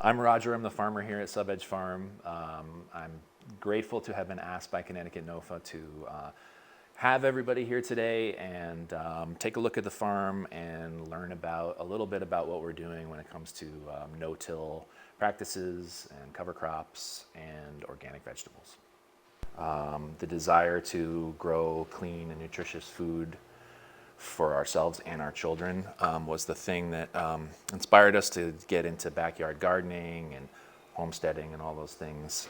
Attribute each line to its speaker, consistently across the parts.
Speaker 1: I'm Roger. I'm the farmer here at Sub-Edge Farm. I'm grateful to have been asked by Connecticut NOFA to have everybody here today and take a look at the farm and learn about a little bit about what we're doing when it comes to no-till practices and cover crops and organic vegetables. The desire to grow clean and nutritious food for ourselves and our children was the thing that inspired us to get into backyard gardening and homesteading and all those things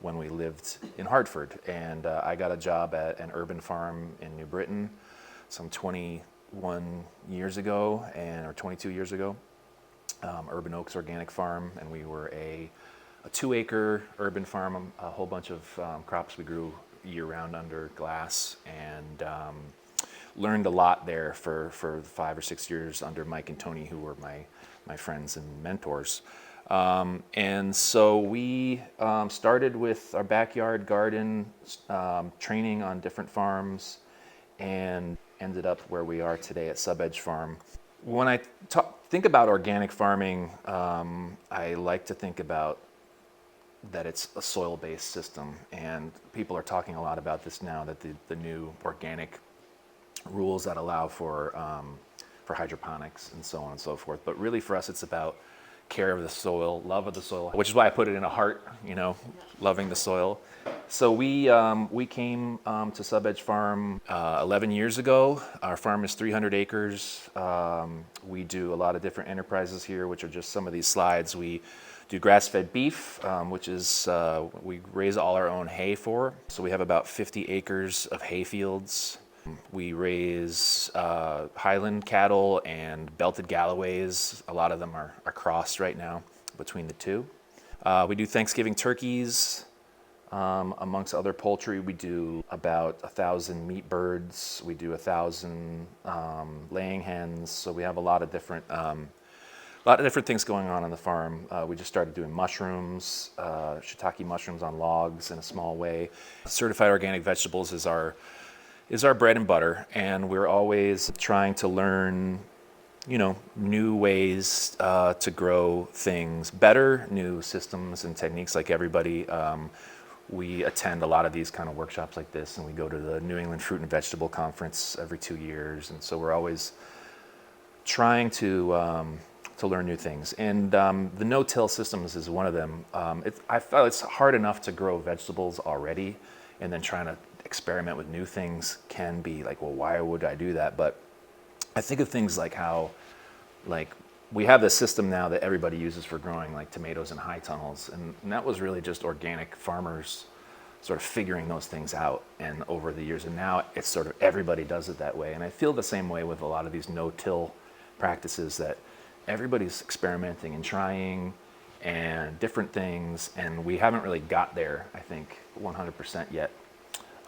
Speaker 1: when we lived in Hartford. And I got a job at an urban farm in New Britain some 21 years ago, or 22 years ago, Urban Oaks Organic Farm, and we were a 2-acre urban farm, a whole bunch of crops we grew year-round under glass, and learned a lot there for 5 or 6 years under Mike and Tony, who were my friends and mentors. And so we started with our backyard garden, training on different farms, and ended up where we are today at Sub-Edge Farm. When I think about organic farming, I like to think about that it's a soil-based system, and people are talking a lot about this now, that the new organic rules that allow for hydroponics and so on and so forth. But really for us, it's about care of the soil, love of the soil, which is why I put it in a heart, loving the soil. So we came to Sub-Edge Farm 11 years ago. Our farm is 300 acres. We do a lot of different enterprises here, which are just some of these slides. We do grass-fed beef, which is we raise all our own hay for. So we have about 50 acres of hay fields. We raise Highland cattle and belted Galloways. A lot of them are crossed right now between the two. We do Thanksgiving turkeys. Amongst other poultry, we do about 1,000 meat birds. We do 1,000 laying hens. So we have a lot of different things going on the farm. We just started doing mushrooms, shiitake mushrooms on logs in a small way. Certified organic vegetables is our bread and butter, and we're always trying to learn, new ways to grow things better, new systems and techniques like everybody. We attend a lot of these kind of workshops like this, and we go to the New England Fruit and Vegetable Conference every 2 years, and so we're always trying to learn new things. And the no-till systems is one of them. I felt it's hard enough to grow vegetables already, and then trying to experiment with new things can be like, well, why would I do that? But I think of things like how, we have this system now that everybody uses for growing like tomatoes in high tunnels, and that was really just organic farmers sort of figuring those things out and over the years, and now it's sort of everybody does it that way. And I feel the same way with a lot of these no-till practices, that everybody's experimenting and trying and different things, and we haven't really got there, I think, 100% yet.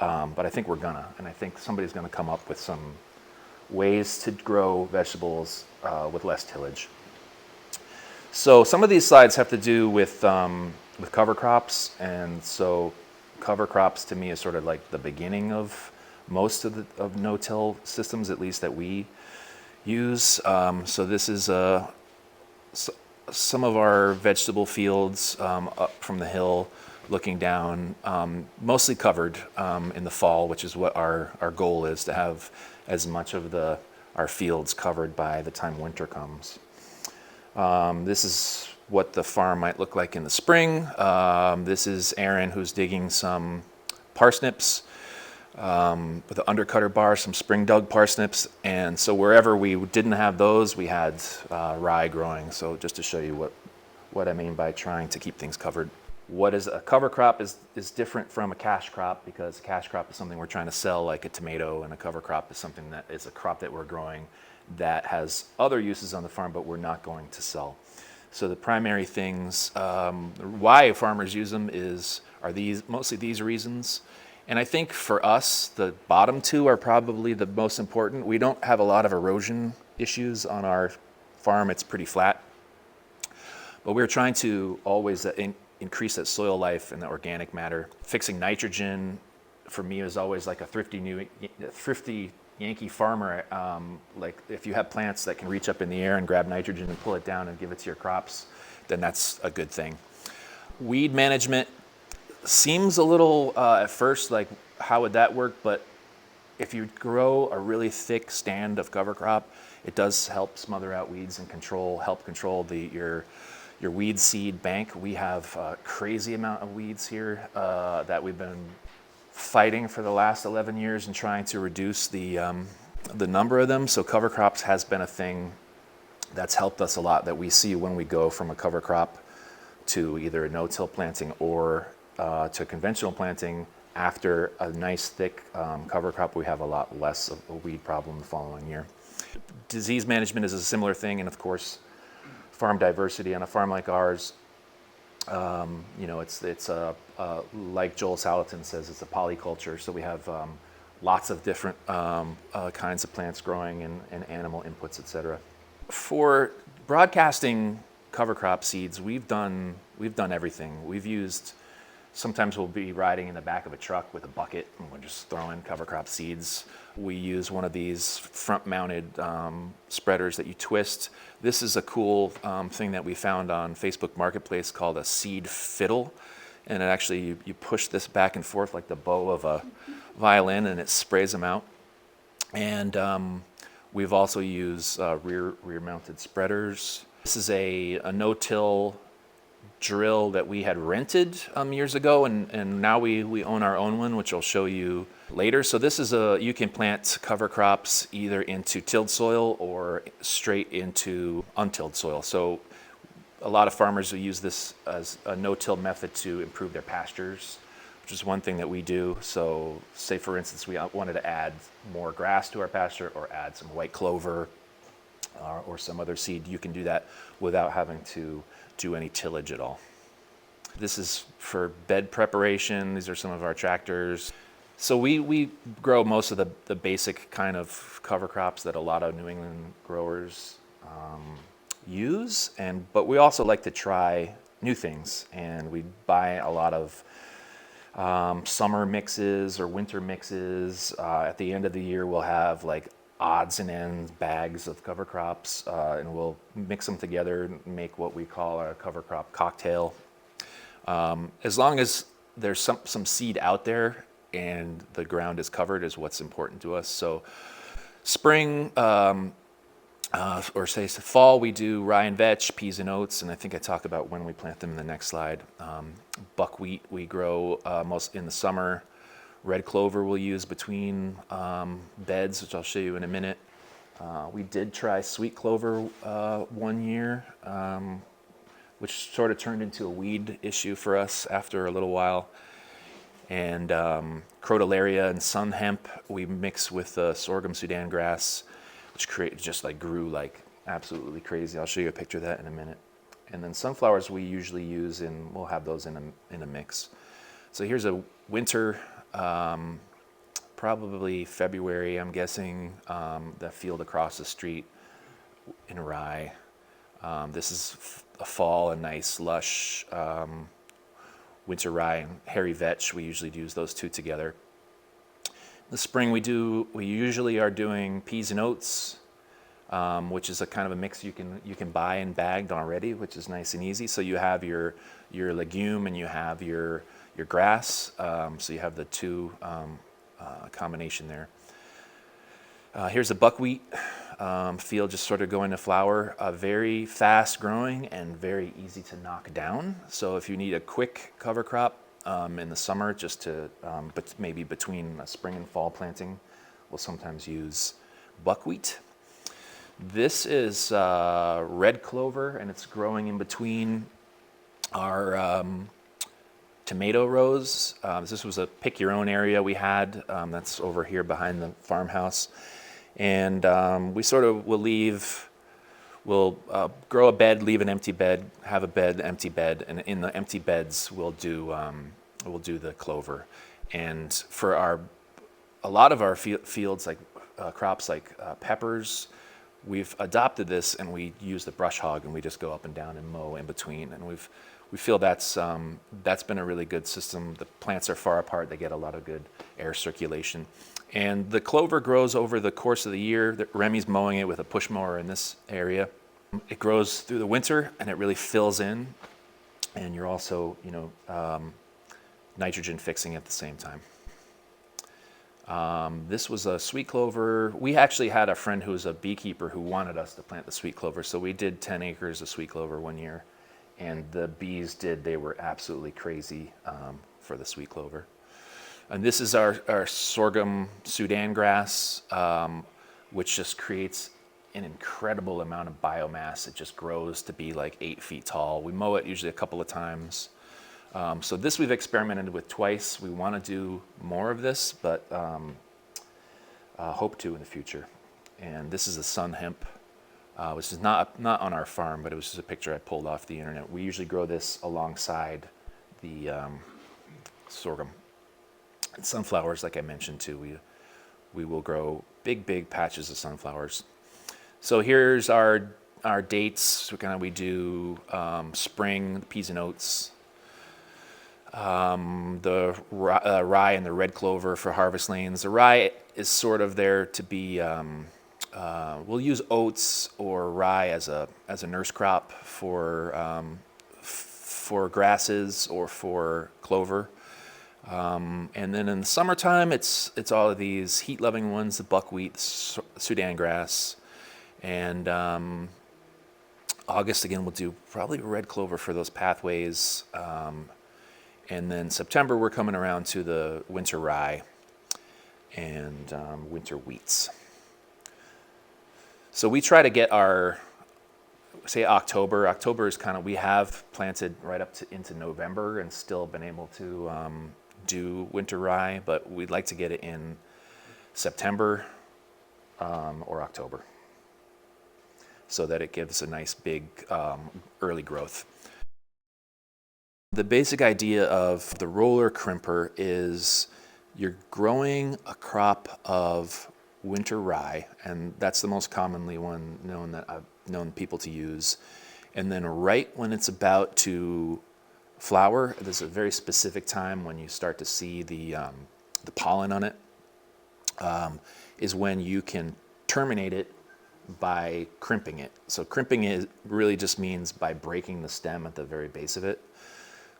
Speaker 1: But I think we're gonna, and I think somebody's gonna come up with some ways to grow vegetables with less tillage. So some of these slides have to do with cover crops, and so cover crops to me is sort of like the beginning of most of no-till systems, at least that we use. So this is some of our vegetable fields up from the hill, looking down, mostly covered in the fall, which is what our goal is, to have as much of our fields covered by the time winter comes. This is what the farm might look like in the spring. This is Aaron, who's digging some parsnips with an undercutter bar, some spring dug parsnips. And so wherever we didn't have those, we had rye growing. So just to show you what I mean by trying to keep things covered. What is a cover crop is different from a cash crop, because a cash crop is something we're trying to sell, like a tomato, and a cover crop is something that is a crop that we're growing that has other uses on the farm, but we're not going to sell. So the primary things why farmers use them are mostly these reasons. And I think for us, the bottom two are probably the most important. We don't have a lot of erosion issues on our farm. It's pretty flat. But we're trying to always increase that soil life and the organic matter. Fixing nitrogen for me is always like a thrifty Yankee farmer, like if you have plants that can reach up in the air and grab nitrogen and pull it down and give it to your crops, then that's a good thing. Weed management seems a little at first like how would that work, but if you grow a really thick stand of cover crop, it does help smother out weeds and help control your weed seed bank. We have a crazy amount of weeds here that we've been fighting for the last 11 years and trying to reduce the number of them. So cover crops has been a thing that's helped us a lot, that we see when we go from a cover crop to either a no-till planting or to conventional planting. After a nice thick cover crop, we have a lot less of a weed problem the following year. Disease management is a similar thing, and of course, farm diversity. On a farm like ours, it's like Joel Salatin says, it's a polyculture. So we have lots of different kinds of plants growing and animal inputs, etc. For broadcasting cover crop seeds, we've done everything. We've used. Sometimes we'll be riding in the back of a truck with a bucket and we're just throwing cover crop seeds. We use one of these front-mounted spreaders that you twist. This is a cool thing that we found on Facebook Marketplace called a seed fiddle. And it actually, you push this back and forth like the bow of a violin and it sprays them out. And we've also used rear-mounted spreaders. This is a no-till drill that we had rented years ago, and now we own our own one, which I'll show you later. So this is you can plant cover crops either into tilled soil or straight into untilled soil. So a lot of farmers will use this as a no-till method to improve their pastures, which is one thing that we do. So say for instance we wanted to add more grass to our pasture or add some white clover or some other seed, you can do that without having to do any tillage at all. This is for bed preparation. These are some of our tractors. So we grow most of the basic kind of cover crops that a lot of New England growers use, but we also like to try new things, and we buy a lot of summer mixes or winter mixes. At the end of the year we'll have like odds and ends bags of cover crops, and we'll mix them together and make what we call a cover crop cocktail. As long as there's some seed out there and the ground is covered is what's important to us. So spring or say fall, we do rye and vetch, peas and oats, and I think I talk about when we plant them in the next slide. Buckwheat we grow most in the summer. Red clover we'll use between beds, which I'll show you in a minute. We did try sweet clover one year, which sort of turned into a weed issue for us after a little while. And crotalaria and sun hemp we mix with sorghum Sudan grass, which grew like absolutely crazy. I'll show you a picture of that in a minute. And then sunflowers we usually use, and we'll have those in a mix. So here's a winter, probably February, I'm guessing, the field across the street in rye. This is a fall, a nice lush winter rye and hairy vetch. We usually use those two together. In the spring we usually are doing peas and oats, which is a kind of a mix you can buy in bagged already, which is nice and easy. So you have your legume and you have your grass, so you have the two combination there. Here's a buckwheat field just sort of going to flower, very fast growing and very easy to knock down. So if you need a quick cover crop in the summer, just to but maybe between spring and fall planting, we'll sometimes use buckwheat. This is red clover, and it's growing in between our tomato rows. This was a pick your own area we had. That's over here behind the farmhouse. And we sort of we'll grow a bed, leave an empty bed, have a bed, empty bed, and in the empty beds we'll do the clover. And for a lot of our fields, like crops like peppers, we've adopted this, and we use the brush hog, and we just go up and down and mow in between. And we feel that's been a really good system. The plants are far apart; they get a lot of good air circulation. And the clover grows over the course of the year. Remy's mowing it with a push mower in this area. It grows through the winter and it really fills in. And you're also, nitrogen fixing at the same time. This was a sweet clover. We actually had a friend who was a beekeeper who wanted us to plant the sweet clover. So we did 10 acres of sweet clover one year. And the bees they were absolutely crazy for the sweet clover. And this is our sorghum Sudan grass, which just creates an incredible amount of biomass. It just grows to be like 8 feet tall. We mow it usually a couple of times. So this we've experimented with twice. We want to do more of this, but hope to in the future. And this is the sun hemp, which is not on our farm, but it was just a picture I pulled off the internet. We usually grow this alongside the sorghum. And sunflowers, like I mentioned too, we will grow big patches of sunflowers. So here's our dates. So we do spring, peas and oats, the rye and the red clover for harvest lanes. The rye is sort of there to be, we'll use oats or rye as a nurse crop for grasses or for clover. And then in the summertime, it's all of these heat-loving ones, the buckwheat, Sudan grass. And August, again, we'll do probably red clover for those pathways. And then September, we're coming around to the winter rye and winter wheats. So we try to get our, say October. October is we have planted right up into November and still been able to do winter rye, but we'd like to get it in September or October so that it gives a nice big early growth. The basic idea of the roller crimper is you're growing a crop of winter rye, and that's the most commonly one that I've known people to use. And then right when it's about to flower, there's a very specific time when you start to see the pollen on it, is when you can terminate it by crimping it. So crimping it really just means by breaking the stem at the very base of it.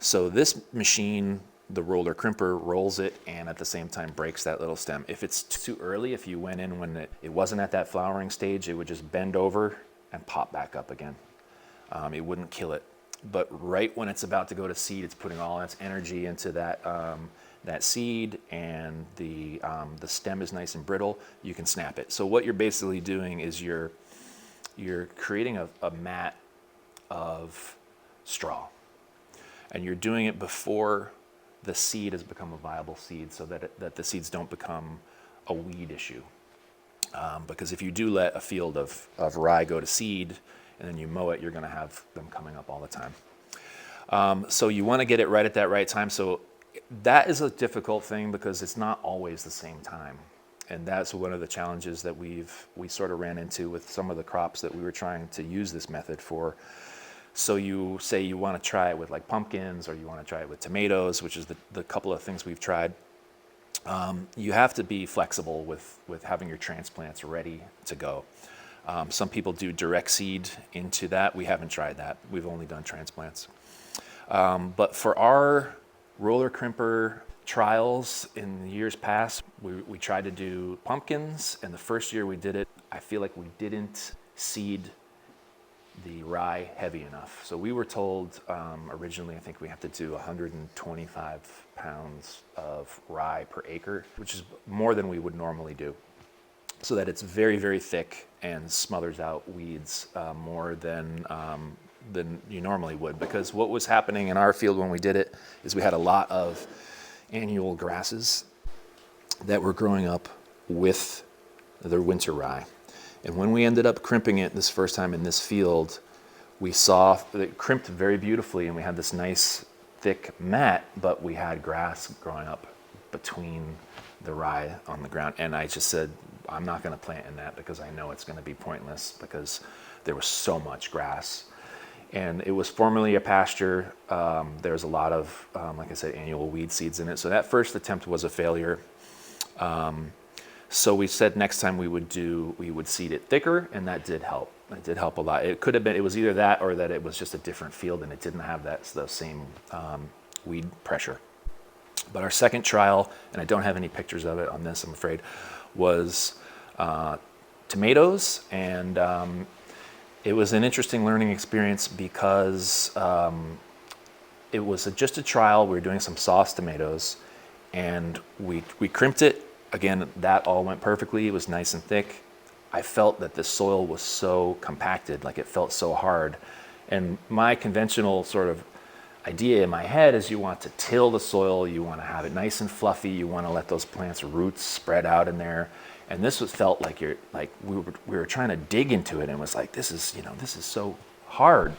Speaker 1: So this machine, the roller crimper, rolls it and at the same time breaks that little stem. If it's too early, if you went in when it wasn't at that flowering stage, it would just bend over and pop back up again. It wouldn't kill it. But right when it's about to go to seed, it's putting all its energy into that seed, and the stem is nice and brittle. You can snap it. So what you're basically doing is you're creating a mat of straw, and you're doing it before the seed has become a viable seed, so that the seeds don't become a weed issue. Because if you do let a field of rye go to seed and then you mow it, you're going to have them coming up all the time. So you want to get it right at that right time. So that is a difficult thing because it's not always the same time. And that's one of the challenges that we sort of ran into with some of the crops that we were trying to use this method for. So you say you want to try it with like pumpkins, or you want to try it with tomatoes, which is the couple of things we've tried. You have to be flexible with having your transplants ready to go. Some people do direct seed into that. We haven't tried that. We've only done transplants. But for our roller crimper trials in the years past, we tried to do pumpkins, and the first year we did it, I feel like we didn't seed the rye heavy enough. So we were told originally, I think we have to do 125 pounds of rye per acre, which is more than we would normally do, so that it's very, very thick and smothers out weeds more than you normally would. Because what was happening in our field when we did it is we had a lot of annual grasses that were growing up with the winter rye. And when we ended up crimping it this first time in this field, we saw it crimped very beautifully, and we had this nice thick mat, but we had grass growing up between the rye on the ground. And I just said, I'm not going to plant in that because I know it's going to be pointless because there was so much grass. And it was formerly a pasture. There was a lot of, like I said, annual weed seeds in it. So that first attempt was a failure. So we said next time we would seed it thicker, and that did help. It did help a lot. It could have been, it was either that or that it was just a different field and it didn't have the same weed pressure. But our second trial, and I don't have any pictures of it on this, I'm afraid, was tomatoes, and it was an interesting learning experience because it was just a trial. We were doing some sauce tomatoes, and we crimped it. Again, that all went perfectly. It was nice and thick. I felt that the soil was so compacted, like it felt so hard. And my conventional sort of idea in my head is you want to till the soil, you want to have it nice and fluffy, you want to let those plants' roots spread out in there. And this felt like we were trying to dig into it, and it was like, this is so hard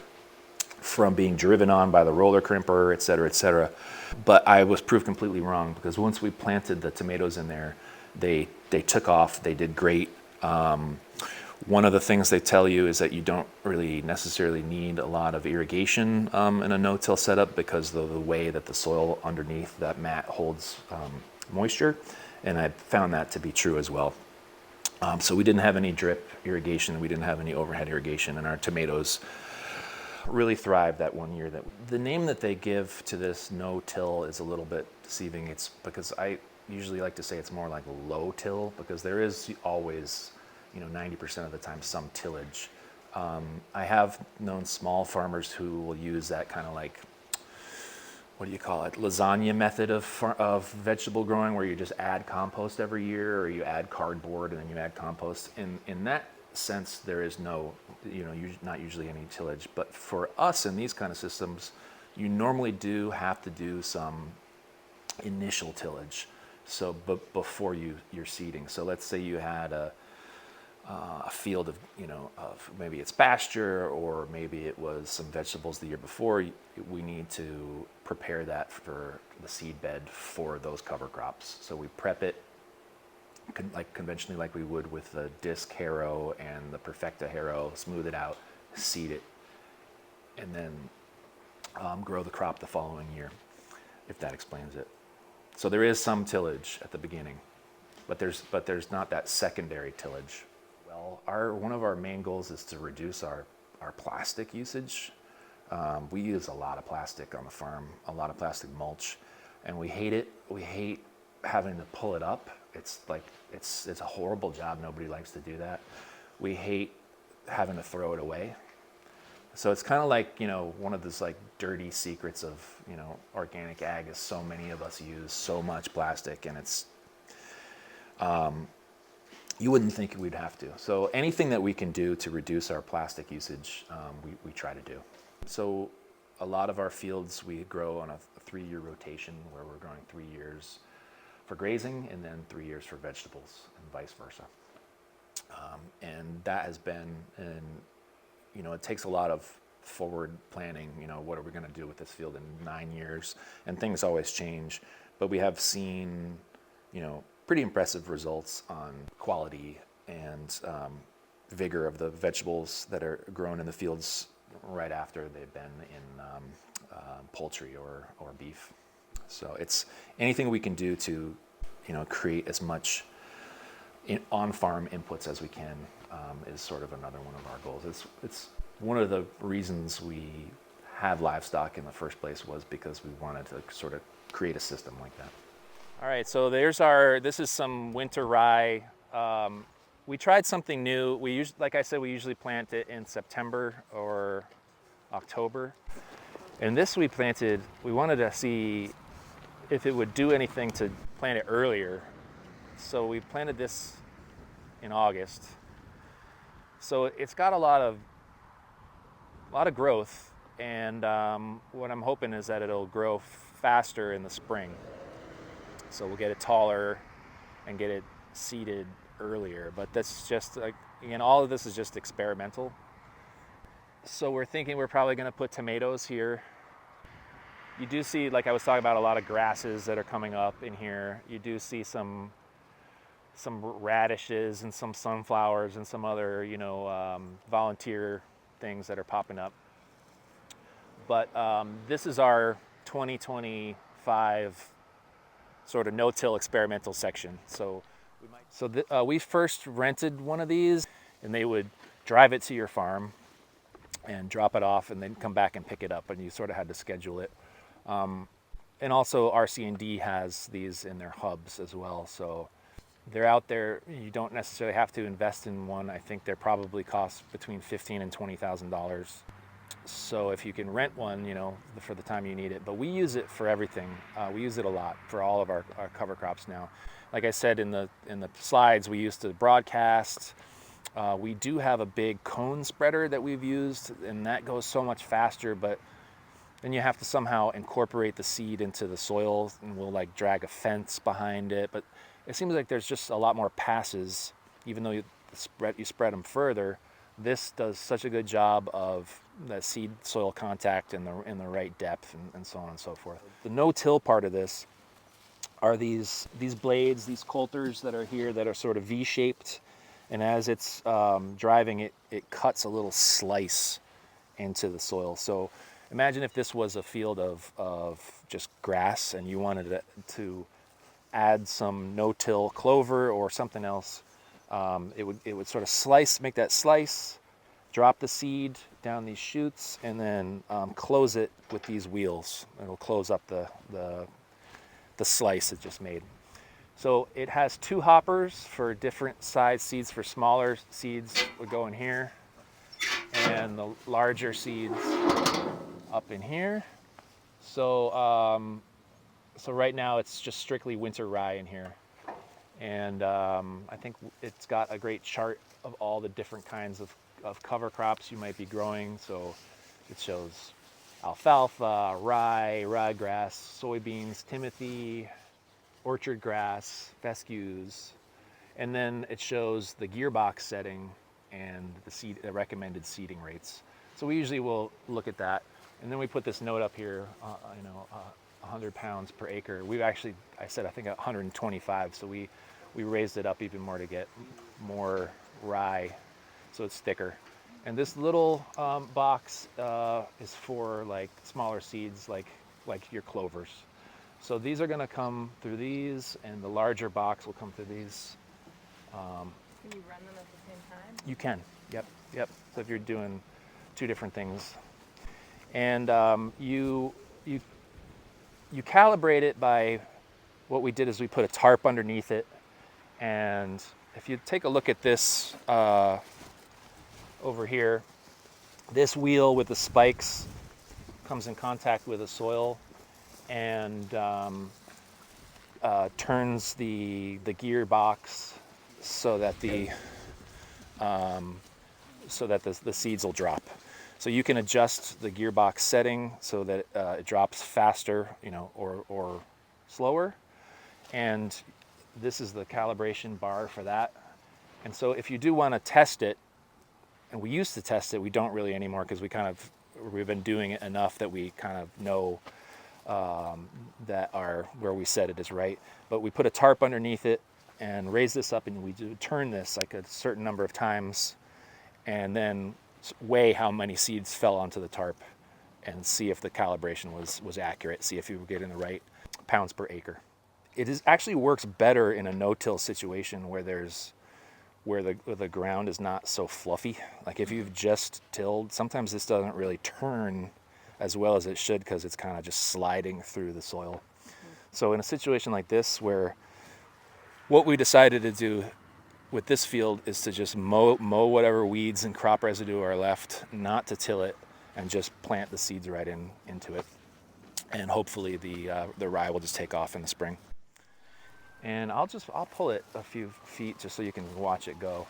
Speaker 1: from being driven on by the roller crimper, et cetera, et cetera. But I was proved completely wrong, because once we planted the tomatoes in there, they took off, they did great. One of the things they tell you is that you don't really necessarily need a lot of irrigation in a no-till setup, because of the way that the soil underneath that mat holds moisture, and I found that to be true as well. So we didn't have any drip irrigation, we didn't have any overhead irrigation, and our tomatoes really thrived that one year. The name that they give to this no-till is a little bit deceiving. It's because I usually like to say it's more like low-till, because there is always, 90% of the time some tillage. I have known small farmers who will use that kind of like, what do you call it, lasagna method of vegetable growing, where you just add compost every year, or you add cardboard and then you add compost. In that sense, there is no, not usually any tillage. But for us in these kind of systems, you normally do have to do some initial tillage. So, but before you're seeding. So let's say you had a field of maybe it's pasture, or maybe it was some vegetables the year before. We need to prepare that for the seed bed for those cover crops. So we prep it conventionally, like we would with the disc harrow and the Perfecta harrow, smooth it out, seed it, and then grow the crop the following year, if that explains it. So there is some tillage at the beginning, but there's not that secondary tillage. Well, one of our main goals is to reduce our plastic usage. We use a lot of plastic on the farm, a lot of plastic mulch, and we hate it. We hate having to pull it up. It's a horrible job. Nobody likes to do that. We hate having to throw it away. So it's kind of like, one of those like dirty secrets of, organic ag is so many of us use so much plastic, and it's, you wouldn't think we'd have to. So anything that we can do to reduce our plastic usage, we try to do. So a lot of our fields, we grow on a 3-year rotation, where we're growing 3 years for grazing and then 3 years for vegetables, and vice versa. And that has been, it takes a lot of forward planning. What are we going to do with this field in 9 years? And things always change. But we have seen, pretty impressive results on quality and vigor of the vegetables that are grown in the fields right after they've been in poultry or beef. So it's anything we can do to, create as much on-farm inputs as we can is sort of another one of our goals. It's one of the reasons we had livestock in the first place, was because we wanted to sort of create a system like that. All right, so this is some winter rye. We tried something new. Like I said, we usually plant it in September or October. And this we wanted to see if it would do anything to plant it earlier. So we planted this in August. So it's got a lot of growth, and what I'm hoping is that it'll grow faster in the spring. So we'll get it taller and get it seeded earlier. But that's just, all of this is just experimental. So we're thinking we're probably going to put tomatoes here. You do see, like I was talking about, a lot of grasses that are coming up in here. You do see some radishes and some sunflowers and some other, volunteer things that are popping up. But this is our 2025 sort of no-till experimental section. So So we first rented one of these, and they would drive it to your farm and drop it off and then come back and pick it up, and you sort of had to schedule it. And also RC&D has these in their hubs as well, so they're out there. You don't necessarily have to invest in one. I think they're probably cost between $15,000 and $20,000. So if you can rent one, you know, for the time you need it. But we use it for everything. We use it a lot for all of our cover crops now. Like I said in the slides, we used to broadcast. We do have a big cone spreader that we've used, and that goes so much faster, but then you have to somehow incorporate the seed into the soil, and we'll like drag a fence behind it. But it seems like there's just a lot more passes, even though you spread them further. This does such a good job of that seed soil contact in the right depth, and so on and so forth. The no-till part of this are these blades, these coulters that are here that are sort of V-shaped, and as it's driving it, it cuts a little slice into the soil. So imagine if this was a field of just grass and you wanted to add some no-till clover or something else. It would sort of slice, make that slice, drop the seed down these chutes, and then close it with these wheels. It'll close up the slice it just made. So it has two hoppers for different size seeds. For smaller seeds would go in here, and the larger seeds up in here. So so right now it's just strictly winter rye in here. And I think it's got a great chart of all the different kinds of cover crops you might be growing. So it shows alfalfa, rye, ryegrass, soybeans, timothy, orchard grass, fescues, and then it shows the gearbox setting and the recommended seeding rates. So we usually will look at that, and then we put this note up here, 100 pounds per acre. We've actually, I think 125, so we raised it up even more to get more rye, so it's thicker. And this little box is for like smaller seeds, like your clovers. So these are going to come through these, and the larger box will come through these.
Speaker 2: Can you run them at the same time?
Speaker 1: You can. Yep. So if you're doing two different things, and you calibrate it by, what we did is we put a tarp underneath it, and if you take a look at this over here, this wheel with the spikes comes in contact with the soil and turns the gearbox so that the seeds will drop. So you can adjust the gearbox setting so that it drops faster, or slower. And this is the calibration bar for that. And so if you do want to test it, and we used to test it, we don't really anymore because we've been doing it enough that we kind of know that where we set it is right. But we put a tarp underneath it and raise this up, and we do turn this like a certain number of times, and then weigh how many seeds fell onto the tarp and see if the calibration was accurate, see if you were getting the right pounds per acre. It actually works better in a no-till situation where the ground is not so fluffy. Like if you've just tilled, sometimes this doesn't really turn as well as it should because it's kind of just sliding through the soil. So in a situation like this, where what we decided to do with this field is to just mow whatever weeds and crop residue are left, not to till it, and just plant the seeds right into it. And hopefully the rye will just take off in the spring. And I'll pull it a few feet just so you can watch it go.